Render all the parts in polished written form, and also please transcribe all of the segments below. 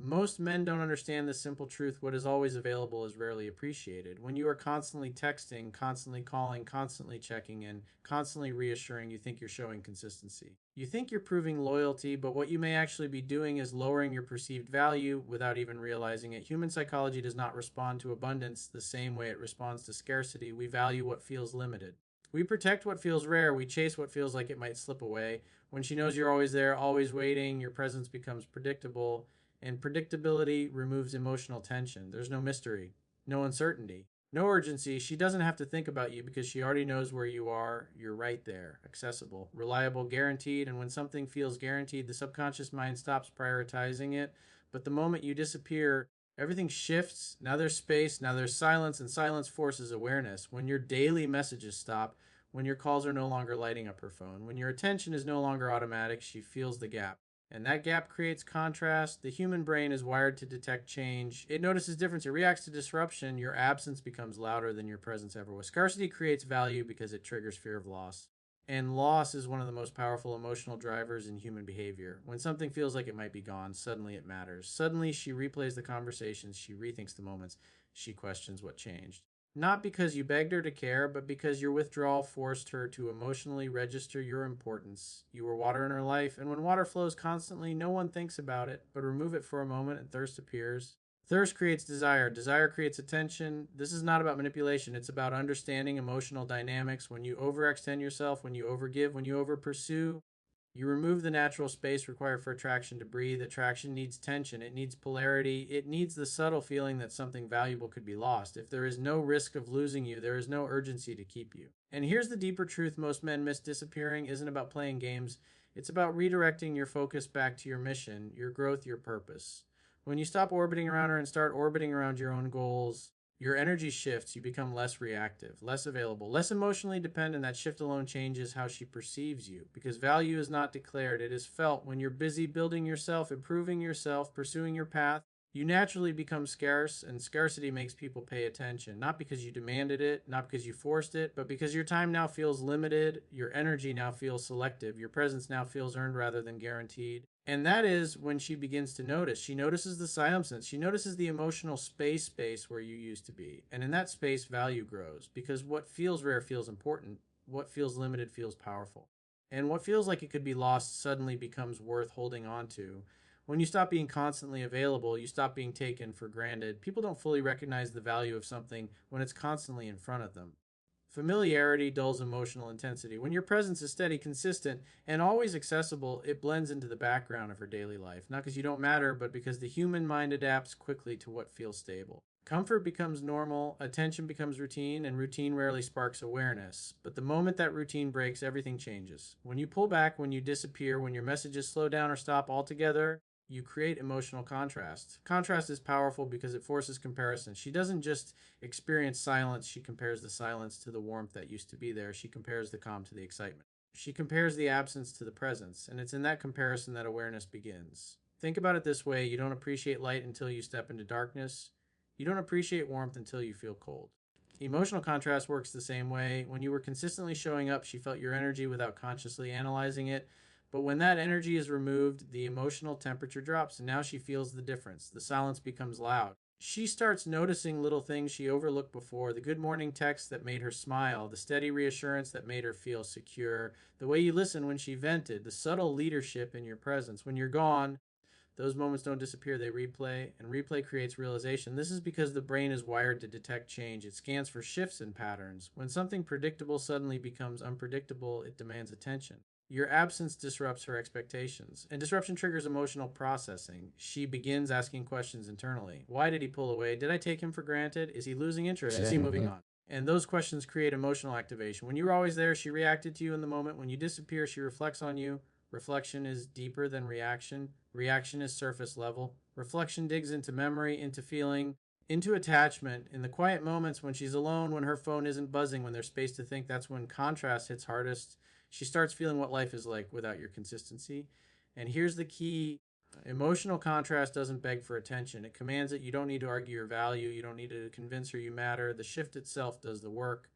Most men don't understand this simple truth. What is always available is rarely appreciated. When you are constantly texting, constantly calling, constantly checking in, constantly reassuring, you think you're showing consistency. You think you're proving loyalty, but what you may actually be doing is lowering your perceived value without even realizing it. Human psychology does not respond to abundance the same way it responds to scarcity. We value what feels limited. We protect what feels rare. We chase what feels like it might slip away. When she knows you're always there, always waiting, your presence becomes predictable. And predictability removes emotional tension. There's no mystery, no uncertainty, no urgency. She doesn't have to think about you because she already knows where you are. You're right there, accessible, reliable, guaranteed. And when something feels guaranteed, the subconscious mind stops prioritizing it. But the moment you disappear, everything shifts. Now there's space, now there's silence, and silence forces awareness. When your daily messages stop, when your calls are no longer lighting up her phone, when your attention is no longer automatic, she feels the gap. And that gap creates contrast. The human brain is wired to detect change. It notices difference. It reacts to disruption. Your absence becomes louder than your presence ever was. Scarcity creates value because it triggers fear of loss. And loss is one of the most powerful emotional drivers in human behavior. When something feels like it might be gone, suddenly it matters. Suddenly she replays the conversations. She rethinks the moments. She questions what changed. Not because you begged her to care, but because your withdrawal forced her to emotionally register your importance. You were water in her life, and when water flows constantly, no one thinks about it, but remove it for a moment and thirst appears. Thirst creates desire. Desire creates attention. This is not about manipulation. It's about understanding emotional dynamics. When you overextend yourself, when you overgive, when you overpursue, you remove the natural space required for attraction to breathe. Attraction needs tension. It needs polarity. It needs the subtle feeling that something valuable could be lost. If there is no risk of losing you, there is no urgency to keep you. And here's the deeper truth most men miss. Disappearing isn't about playing games. It's about redirecting your focus back to your mission, your growth, your purpose. When you stop orbiting around her and start orbiting around your own goals, your energy shifts. You become less reactive, less available, less emotionally dependent. That shift alone changes how she perceives you, because value is not declared, it is felt. When you're busy building yourself, improving yourself, pursuing your path, you naturally become scarce, and scarcity makes people pay attention, not because you demanded it, not because you forced it, but because your time now feels limited, your energy now feels selective, your presence now feels earned rather than guaranteed. And that is when she begins to notice. She notices the silence. She notices the emotional space where you used to be. And in that space, value grows, because what feels rare feels important. What feels limited feels powerful. And what feels like it could be lost suddenly becomes worth holding on to. When you stop being constantly available, you stop being taken for granted. People don't fully recognize the value of something when it's constantly in front of them. Familiarity dulls emotional intensity. When your presence is steady, consistent, and always accessible, it blends into the background of her daily life. Not because you don't matter, but because the human mind adapts quickly to what feels stable. Comfort becomes normal, attention becomes routine, and routine rarely sparks awareness. But the moment that routine breaks, everything changes. When you pull back, when you disappear, when your messages slow down or stop altogether, you create emotional contrast. Contrast is powerful because it forces comparison. She doesn't just experience silence, she compares the silence to the warmth that used to be there. She compares the calm to the excitement. She compares the absence to the presence, and it's in that comparison that awareness begins. Think about it this way: you don't appreciate light until you step into darkness. You don't appreciate warmth until you feel cold. Emotional contrast works the same way. When you were consistently showing up, she felt your energy without consciously analyzing it. But when that energy is removed, the emotional temperature drops, and now she feels the difference. The silence becomes loud. She starts noticing little things she overlooked before: the good morning text that made her smile, the steady reassurance that made her feel secure, the way you listened when she vented, the subtle leadership in your presence. When you're gone, those moments don't disappear, they replay, and replay creates realization. This is because the brain is wired to detect change. It scans for shifts in patterns. When something predictable suddenly becomes unpredictable, it demands attention. Your absence disrupts her expectations, and disruption triggers emotional processing. She begins asking questions internally. Why did he pull away? Did I take him for granted? Is he losing interest? Is he moving on? And those questions create emotional activation. When you were always there, she reacted to you in the moment. When you disappear, she reflects on you. Reflection is deeper than reaction. Reaction is surface level. Reflection digs into memory, into feeling, into attachment. In the quiet moments when she's alone, when her phone isn't buzzing, when there's space to think, that's when contrast hits hardest. She starts feeling what life is like without your consistency. And here's the key: emotional contrast doesn't beg for attention. It commands it. You don't need to argue your value. You don't need to convince her you matter. The shift itself does the work.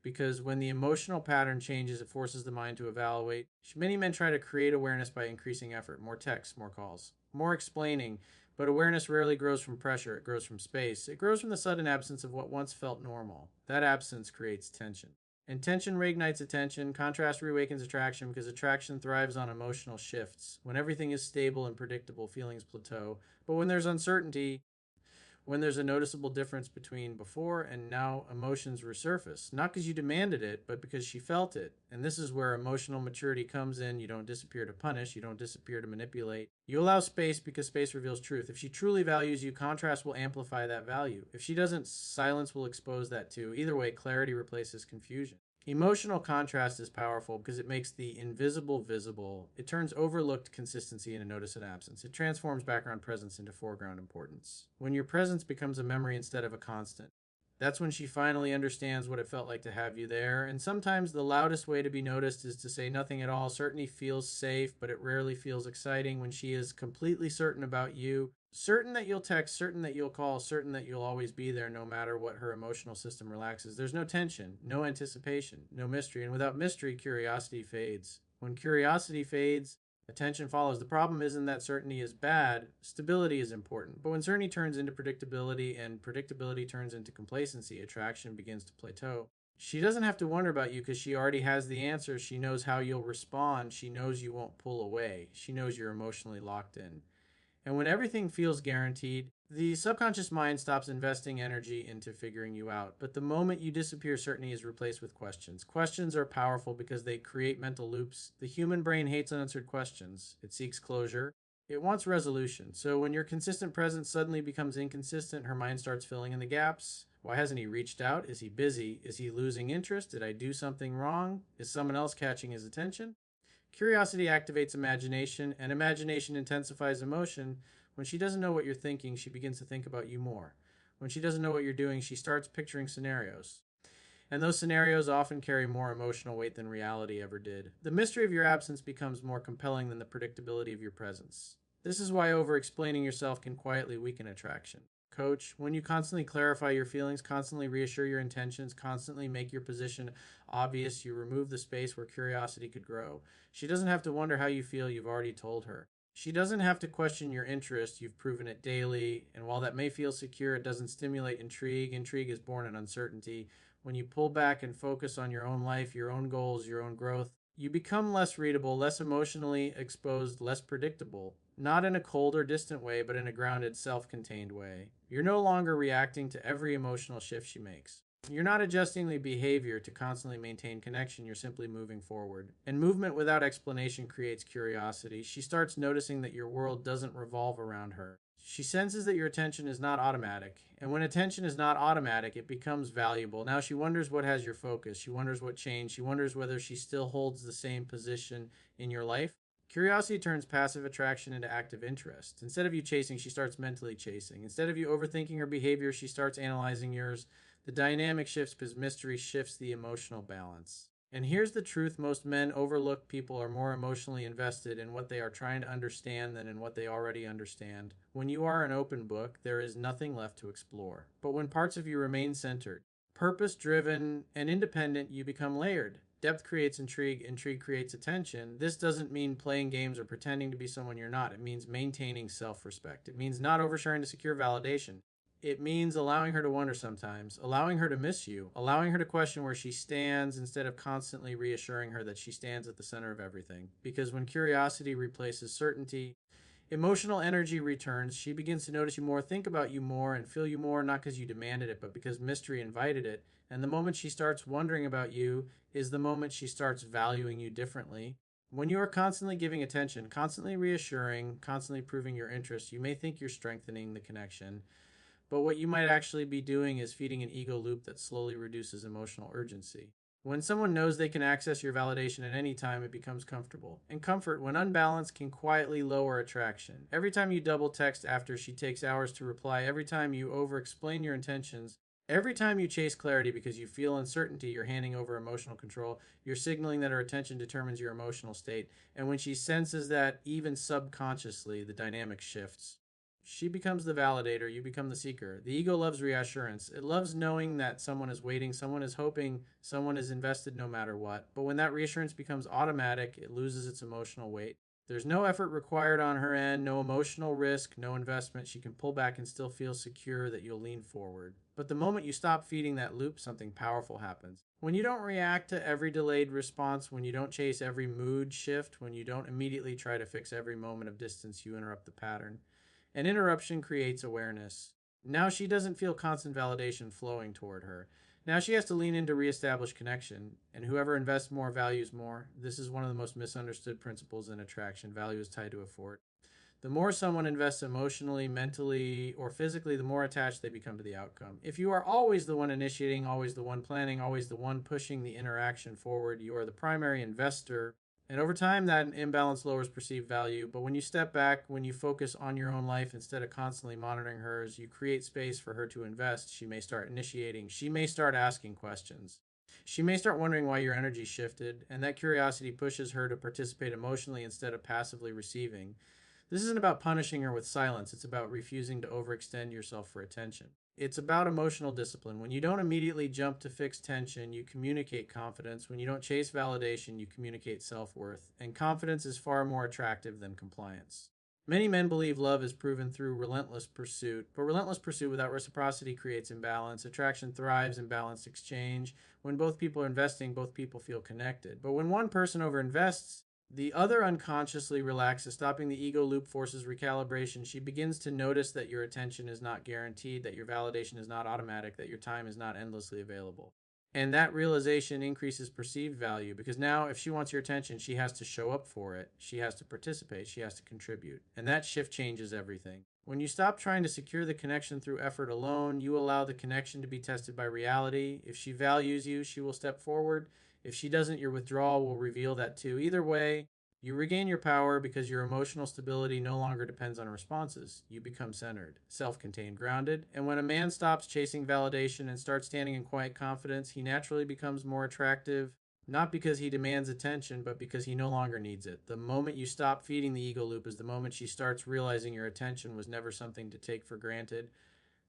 Because when the emotional pattern changes, it forces the mind to evaluate. Many men try to create awareness by increasing effort: more texts, more calls, more explaining. But awareness rarely grows from pressure, it grows from space. It grows from the sudden absence of what once felt normal. That absence creates tension. And tension reignites attention. Contrast reawakens attraction because attraction thrives on emotional shifts. When everything is stable and predictable, feelings plateau. But when there's uncertainty, when there's a noticeable difference between before and now, emotions resurface. Not because you demanded it, but because she felt it. And this is where emotional maturity comes in. You don't disappear to punish. You don't disappear to manipulate. You allow space because space reveals truth. If she truly values you, contrast will amplify that value. If she doesn't, silence will expose that too. Either way, clarity replaces confusion. Emotional contrast is powerful because it makes the invisible visible. It turns overlooked consistency into notice and absence. It transforms background presence into foreground importance. When your presence becomes a memory instead of a constant, that's when she finally understands what it felt like to have you there. And sometimes the loudest way to be noticed is to say nothing at all. Certainty feels safe, but it rarely feels exciting when she is completely certain about you. Certain that you'll text, certain that you'll call, certain that you'll always be there no matter what her emotional system relaxes. There's no tension, no anticipation, no mystery. And without mystery, curiosity fades. When curiosity fades, attention follows. The problem isn't that certainty is bad, stability is important. But when certainty turns into predictability and predictability turns into complacency, attraction begins to plateau. She doesn't have to wonder about you because she already has the answer. She knows how you'll respond. She knows you won't pull away. She knows you're emotionally locked in. And when everything feels guaranteed, the subconscious mind stops investing energy into figuring you out. But the moment you disappear, certainty is replaced with questions. Questions are powerful because they create mental loops. The human brain hates unanswered questions. It seeks closure. It wants resolution. So when your consistent presence suddenly becomes inconsistent, her mind starts filling in the gaps. Why hasn't he reached out? Is he busy? Is he losing interest? Did I do something wrong? Is someone else catching his attention? Curiosity activates imagination, and imagination intensifies emotion. When she doesn't know what you're thinking, she begins to think about you more. When she doesn't know what you're doing, she starts picturing scenarios. And those scenarios often carry more emotional weight than reality ever did. The mystery of your absence becomes more compelling than the predictability of your presence. This is why over-explaining yourself can quietly weaken attraction. Coach, when you constantly clarify your feelings, constantly reassure your intentions, constantly make your position obvious, you remove the space where curiosity could grow. She doesn't have to wonder how you feel, you've already told her. She doesn't have to question your interest, you've proven it daily. And while that may feel secure, it doesn't stimulate intrigue. Intrigue is born in uncertainty. When you pull back and focus on your own life, your own goals, your own growth, you become less readable, less emotionally exposed, less predictable. Not in a cold or distant way, but in a grounded, self-contained way. You're no longer reacting to every emotional shift she makes. You're not adjusting the behavior to constantly maintain connection, you're simply moving forward. And movement without explanation creates curiosity. She starts noticing that your world doesn't revolve around her. She senses that your attention is not automatic. And when attention is not automatic, it becomes valuable. Now she wonders what has your focus. She wonders what changed. She wonders whether she still holds the same position in your life. Curiosity turns passive attraction into active interest. Instead of you chasing, she starts mentally chasing. Instead of you overthinking her behavior, she starts analyzing yours. The dynamic shifts because mystery shifts the emotional balance. And here's the truth: most men overlook people are more emotionally invested in what they are trying to understand than in what they already understand. When you are an open book, there is nothing left to explore. But when parts of you remain centered, purpose driven, and independent, you become layered. Depth creates intrigue, intrigue creates attention. This doesn't mean playing games or pretending to be someone you're not. It means maintaining self-respect. It means not oversharing to secure validation. It means allowing her to wonder sometimes, allowing her to miss you, allowing her to question where she stands instead of constantly reassuring her that she stands at the center of everything. Because when curiosity replaces certainty, emotional energy returns. She begins to notice you more, think about you more, and feel you more, not because you demanded it, but because mystery invited it. And the moment she starts wondering about you is the moment she starts valuing you differently. When you are constantly giving attention, constantly reassuring, constantly proving your interest, you may think you're strengthening the connection. But what you might actually be doing is feeding an ego loop that slowly reduces emotional urgency. When someone knows they can access your validation at any time, it becomes comfortable. And comfort, when unbalanced, can quietly lower attraction. Every time you double text after she takes hours to reply, every time you over-explain your intentions, every time you chase clarity because you feel uncertainty, you're handing over emotional control. You're signaling that her attention determines your emotional state. And when she senses that, even subconsciously, the dynamic shifts. She becomes the validator, you become the seeker. The ego loves reassurance. It loves knowing that someone is waiting, someone is hoping, someone is invested no matter what. But when that reassurance becomes automatic, it loses its emotional weight. There's no effort required on her end, no emotional risk, no investment. She can pull back and still feel secure that you'll lean forward. But the moment you stop feeding that loop, something powerful happens. When you don't react to every delayed response, when you don't chase every mood shift, when you don't immediately try to fix every moment of distance, you interrupt the pattern. An interruption creates awareness. Now she doesn't feel constant validation flowing toward her. Now she has to lean in to reestablish connection, and whoever invests more values more. This is one of the most misunderstood principles in attraction. Value is tied to effort. The more someone invests emotionally, mentally, or physically, the more attached they become to the outcome. If you are always the one initiating, always the one planning, always the one pushing the interaction forward, you are the primary investor. And over time, that imbalance lowers perceived value. But when you step back, when you focus on your own life instead of constantly monitoring hers, you create space for her to invest. She may start initiating. She may start asking questions. She may start wondering why your energy shifted, and that curiosity pushes her to participate emotionally instead of passively receiving. This isn't about punishing her with silence, it's about refusing to overextend yourself for attention. It's about emotional discipline. When you don't immediately jump to fix tension, you communicate confidence. When you don't chase validation, you communicate self worth. And confidence is far more attractive than compliance. Many men believe love is proven through relentless pursuit, but relentless pursuit without reciprocity creates imbalance. Attraction thrives in balanced exchange. When both people are investing, both people feel connected. But when one person overinvests, the other unconsciously relaxes. Stopping the ego loop forces recalibration. She begins to notice that your attention is not guaranteed, that your validation is not automatic, that your time is not endlessly available. And that realization increases perceived value because now, if she wants your attention, she has to show up for it. She has to participate. She has to contribute. And that shift changes everything. When you stop trying to secure the connection through effort alone, you allow the connection to be tested by reality. If she values you, she will step forward. If she doesn't, your withdrawal will reveal that too. Either way, you regain your power because your emotional stability no longer depends on responses. You become centered, self contained, grounded. And when a man stops chasing validation and starts standing in quiet confidence, he naturally becomes more attractive, not because he demands attention, but because he no longer needs it. The moment you stop feeding the ego loop is the moment she starts realizing your attention was never something to take for granted.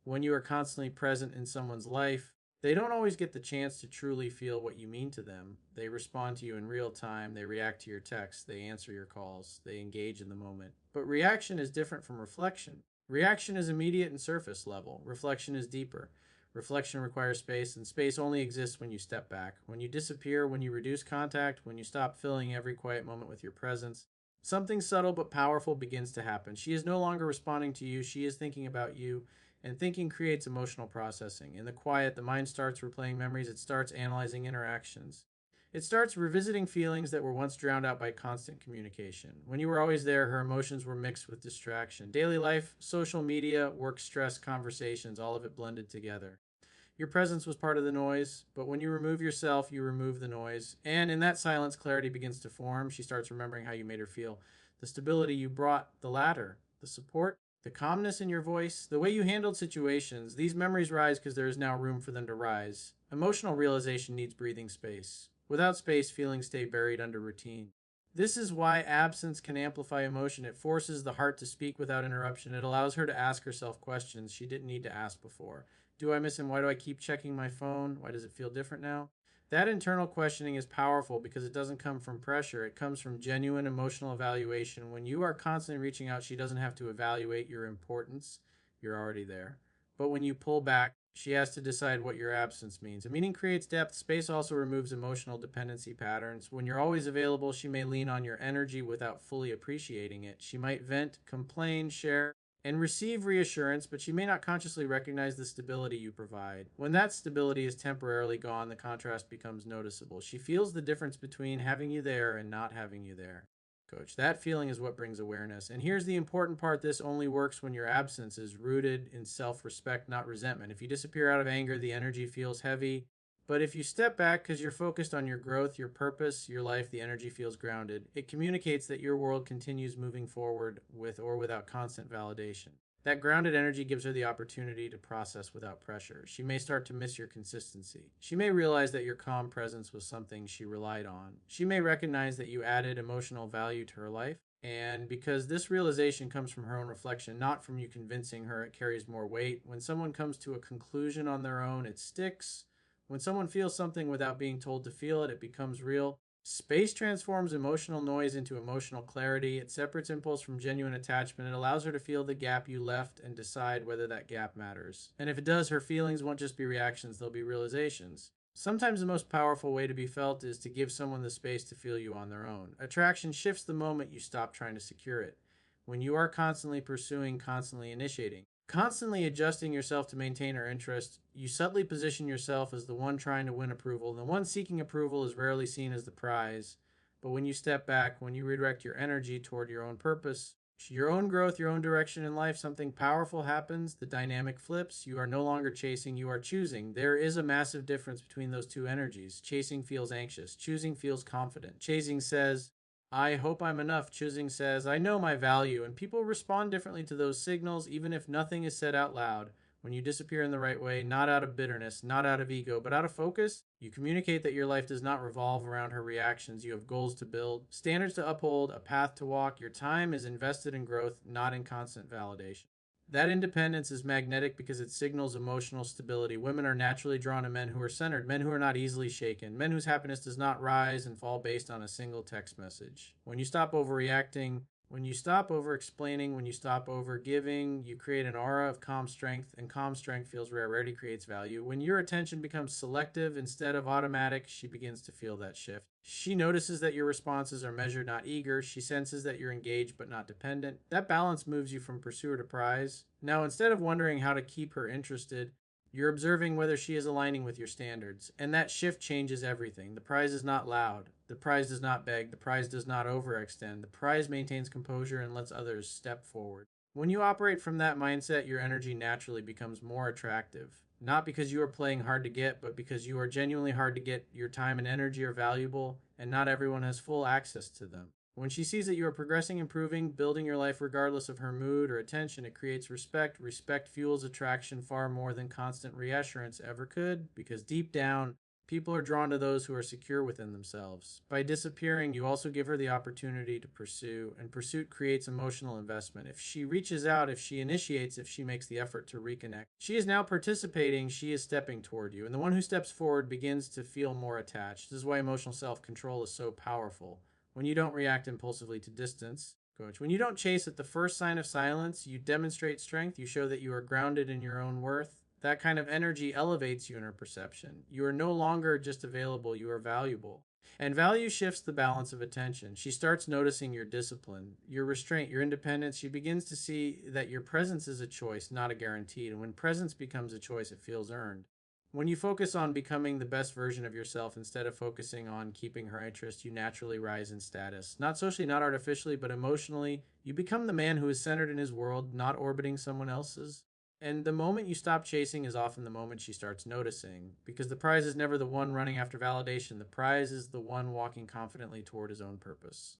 When you are constantly present in someone's life, they don't always get the chance to truly feel what you mean to them. They respond to you in real time, they react to your texts, they answer your calls, they engage in the moment. But reaction is different from reflection. Reaction is immediate and surface level, reflection is deeper. Reflection requires space, and space only exists when you step back. When you disappear, when you reduce contact, when you stop filling every quiet moment with your presence, something subtle but powerful begins to happen. She is no longer responding to you, she is thinking about you. And thinking creates emotional processing. In the quiet, the mind starts replaying memories, it starts analyzing interactions. It starts revisiting feelings that were once drowned out by constant communication. When you were always there, her emotions were mixed with distraction. Daily life, social media, work stress, conversations, all of it blended together. Your presence was part of the noise, but when you remove yourself, you remove the noise. And in that silence, clarity begins to form. She starts remembering how you made her feel. The stability you brought, the ladder, the support, the calmness in your voice, the way you handled situations. These memories rise because there is now room for them to rise. Emotional realization needs breathing space. Without space, feelings stay buried under routine. This is why absence can amplify emotion. It forces the heart to speak without interruption. It allows her to ask herself questions she didn't need to ask before. Do I miss him? Why do I keep checking my phone? Why does it feel different now? That internal questioning is powerful because it doesn't come from pressure. It comes from genuine emotional evaluation. When you are constantly reaching out, she doesn't have to evaluate your importance. You're already there. But when you pull back, she has to decide what your absence means. A meaning creates depth. Space also removes emotional dependency patterns. When you're always available, she may lean on your energy without fully appreciating it. She might vent, complain, share, and receive reassurance, but she may not consciously recognize the stability you provide. When that stability is temporarily gone, the contrast becomes noticeable. She feels the difference between having you there and not having you there. Coach, that feeling is what brings awareness. And here's the important part: this only works when your absence is rooted in self-respect, not resentment. If you disappear out of anger, the energy feels heavy. But if you step back because you're focused on your growth, your purpose, your life, the energy feels grounded. It communicates that your world continues moving forward with or without constant validation. That grounded energy gives her the opportunity to process without pressure. She may start to miss your consistency. She may realize that your calm presence was something she relied on. She may recognize that you added emotional value to her life. And because this realization comes from her own reflection, not from you convincing her, it carries more weight. When someone comes to a conclusion on their own, it sticks. When someone feels something without being told to feel it, it becomes real. Space transforms emotional noise into emotional clarity. It separates impulse from genuine attachment. It allows her to feel the gap you left and decide whether that gap matters. And if it does, her feelings won't just be reactions, they'll be realizations. Sometimes the most powerful way to be felt is to give someone the space to feel you on their own. Attraction shifts the moment you stop trying to secure it. When you are constantly pursuing, constantly initiating, constantly adjusting yourself to maintain her interest, you subtly position yourself as the one trying to win approval. The one seeking approval is rarely seen as the prize. But when you step back, when you redirect your energy toward your own purpose, your own growth, your own direction in life, something powerful happens. The dynamic flips. You are no longer chasing, you are choosing. There is a massive difference between those two energies. Chasing feels anxious, choosing feels confident. Chasing says, I hope I'm enough. Choosing says, I know my value. And people respond differently to those signals, even if nothing is said out loud. When you disappear in the right way, not out of bitterness, not out of ego, but out of focus, you communicate that your life does not revolve around her reactions. You have goals to build, standards to uphold, a path to walk. Your time is invested in growth, not in constant validation. That independence is magnetic because it signals emotional stability. Women are naturally drawn to men who are centered, men who are not easily shaken, men whose happiness does not rise and fall based on a single text message. When you stop overreacting, when you stop over explaining, when you stop over giving, you create an aura of calm strength, and calm strength feels rare. Rarity creates value. When your attention becomes selective instead of automatic, she begins to feel that shift. She notices that your responses are measured, not eager. She senses that you're engaged but not dependent. That balance moves you from pursuer to prize. Now, instead of wondering how to keep her interested, you're observing whether she is aligning with your standards, and that shift changes everything. The prize is not loud. The prize does not beg. The prize does not overextend. The prize maintains composure and lets others step forward. When you operate from that mindset, your energy naturally becomes more attractive. Not because you are playing hard to get, but because you are genuinely hard to get. Your time and energy are valuable, and not everyone has full access to them. When she sees that you are progressing, improving, building your life regardless of her mood or attention, it creates respect. Respect fuels attraction far more than constant reassurance ever could, because deep down, people are drawn to those who are secure within themselves. By disappearing, you also give her the opportunity to pursue, and pursuit creates emotional investment. If she reaches out, if she initiates, if she makes the effort to reconnect, she is now participating, she is stepping toward you. And the one who steps forward begins to feel more attached. This is why emotional self-control is so powerful. When you don't react impulsively to distance, coach, when you don't chase at the first sign of silence, you demonstrate strength, you show that you are grounded in your own worth. That kind of energy elevates you in her perception. You are no longer just available, you are valuable. And value shifts the balance of attention. She starts noticing your discipline, your restraint, your independence. She begins to see that your presence is a choice, not a guarantee. And when presence becomes a choice, it feels earned. When you focus on becoming the best version of yourself instead of focusing on keeping her interest, you naturally rise in status. Not socially, not artificially, but emotionally. You become the man who is centered in his world, not orbiting someone else's. And the moment you stop chasing is often the moment she starts noticing. Because the prize is never the one running after validation. The prize is the one walking confidently toward his own purpose.